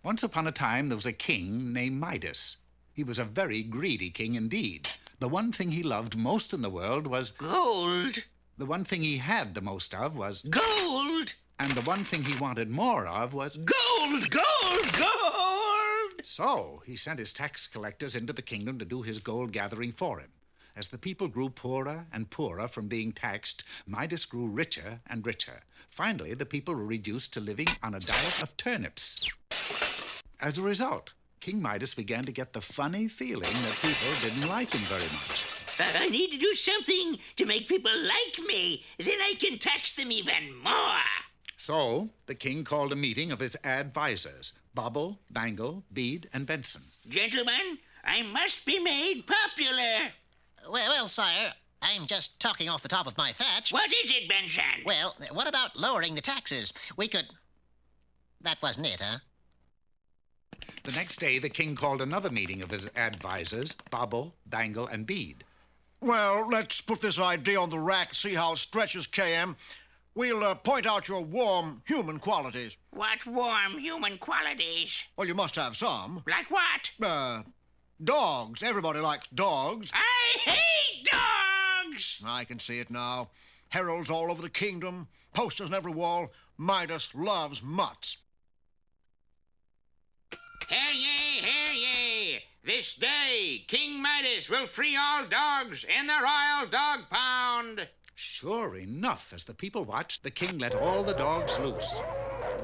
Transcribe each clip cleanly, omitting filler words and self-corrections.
Once upon a time, there was a king named Midas. He was a very greedy king indeed. The one thing he loved most in the world was gold. The one thing he had the most of was Gold. And the one thing he wanted more of was Gold, gold, gold. So he sent his tax collectors into the kingdom to do his gold gathering for him. As the people grew poorer and poorer from being taxed, Midas grew richer and richer. Finally, the people were reduced to living on a diet of turnips. As a result, King Midas began to get the funny feeling that people didn't like him very much. I need to do something to make people like me. Then I can tax them even more. So the king called a meeting of his advisors, Bobble, Bangle, Bead, and Benson. Gentlemen, I must be made popular. Well, sire, I'm just talking off the top of my thatch. What is it, Benson? Well, what about lowering the taxes? We could... That wasn't it, huh? The next day, the king called another meeting of his advisors, Bobble, Bangle, and Bead. Well, let's put this idea on the rack and see how it stretches, KM. We'll point out your warm human qualities. What warm human qualities? Well, you must have some. Like what? Dogs. Everybody likes dogs. I hate dogs! I can see it now. Heralds all over the kingdom, posters on every wall. Midas loves mutts. Hear ye, hear ye! This day, King Midas will free all dogs in the royal dog pound. Sure enough, as the people watched, the king let all the dogs loose.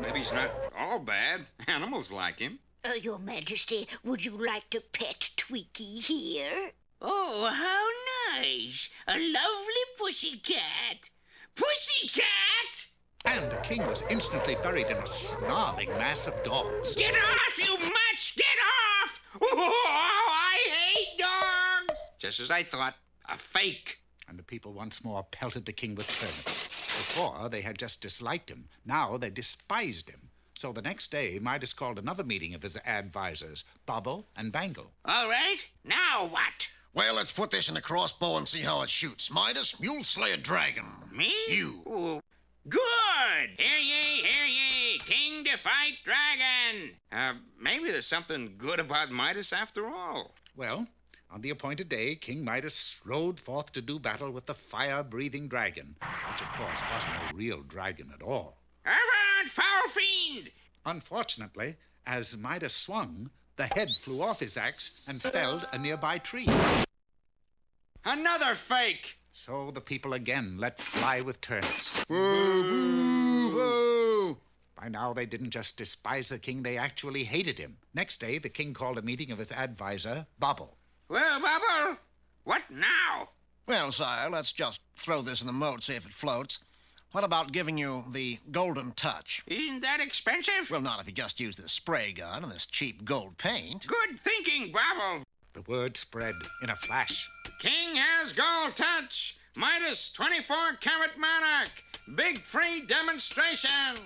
Maybe he's not all bad. Animals like him. Your Majesty, would you like to pet Tweaky here? Oh, how nice! A lovely pussycat. Pussycat! And the king was instantly buried in a snarling mass of dogs. Get off, you mutts! Get off! Oh, I hate dogs! Just as I thought. A fake. And the people once more pelted the king with turnips. Before, they had just disliked him. Now they despised him. So the next day, Midas called another meeting of his advisors, Bobble and Bangle. All right, now what? Well, let's put this in a crossbow and see how it shoots. Midas, you'll slay a dragon. Me? You. Oh, good! Hear ye, hear ye! King to fight dragon! Maybe there's something good about Midas after all. Well, on the appointed day, King Midas strode forth to do battle with the fire-breathing dragon, which, of course, wasn't a real dragon at all. Avaunt, foul fiend! Unfortunately, as Midas swung, the head flew off his axe and felled a nearby tree. Another fake! So the people again let fly with turnips. Woo-hoo! By now, they didn't just despise the king, they actually hated him. Next day, the king called a meeting of his advisor, Bobble. Well, Bubble, what now? Well, sire, let's just throw this in the moat, see if it floats. What about giving you the golden touch? Isn't that expensive? Well, not if you just use this spray gun and this cheap gold paint. Good thinking, Bubble. The word spread in a flash. King has gold touch. Midas 24-carat monarch. Big free demonstration.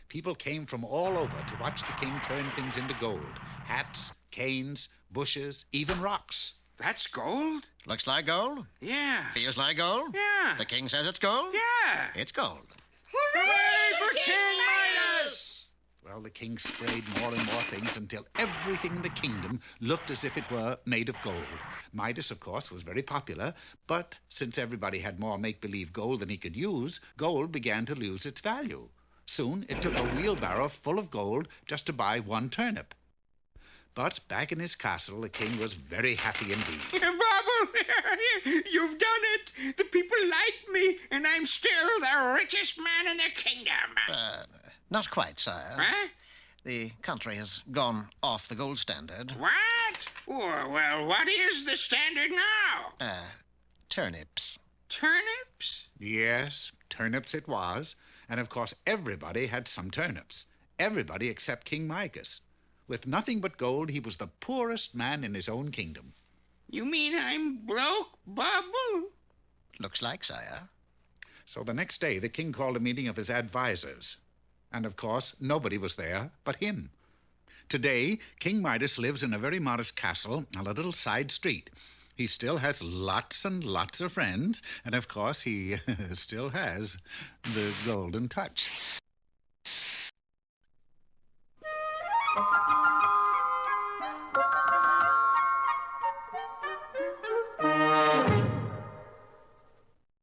People came from all over to watch the king turn things into gold. Hats, canes, bushes, even rocks. That's gold? Looks like gold? Yeah. Feels like gold? Yeah. The king says it's gold? Yeah. It's gold. Hooray for King Midas! Well, the king sprayed more and more things until everything in the kingdom looked as if it were made of gold. Midas, of course, was very popular, but since everybody had more make-believe gold than he could use, gold began to lose its value. Soon, it took a wheelbarrow full of gold just to buy one turnip. But back in his castle, the king was very happy indeed. Bubble, you've done it. The people like me, and I'm still the richest man in the kingdom. Not quite, sire. Huh? The country has gone off the gold standard. What? Well, what is the standard now? Turnips. Turnips? Yes, turnips it was. And of course, everybody had some turnips. Everybody except King Midas. With nothing but gold, he was the poorest man in his own kingdom. You mean I'm broke, Bubble? Looks like, sire. So the next day, the king called a meeting of his advisors. And of course, nobody was there but him. Today, King Midas lives in a very modest castle on a little side street. He still has lots and lots of friends, and of course, he still has the golden touch.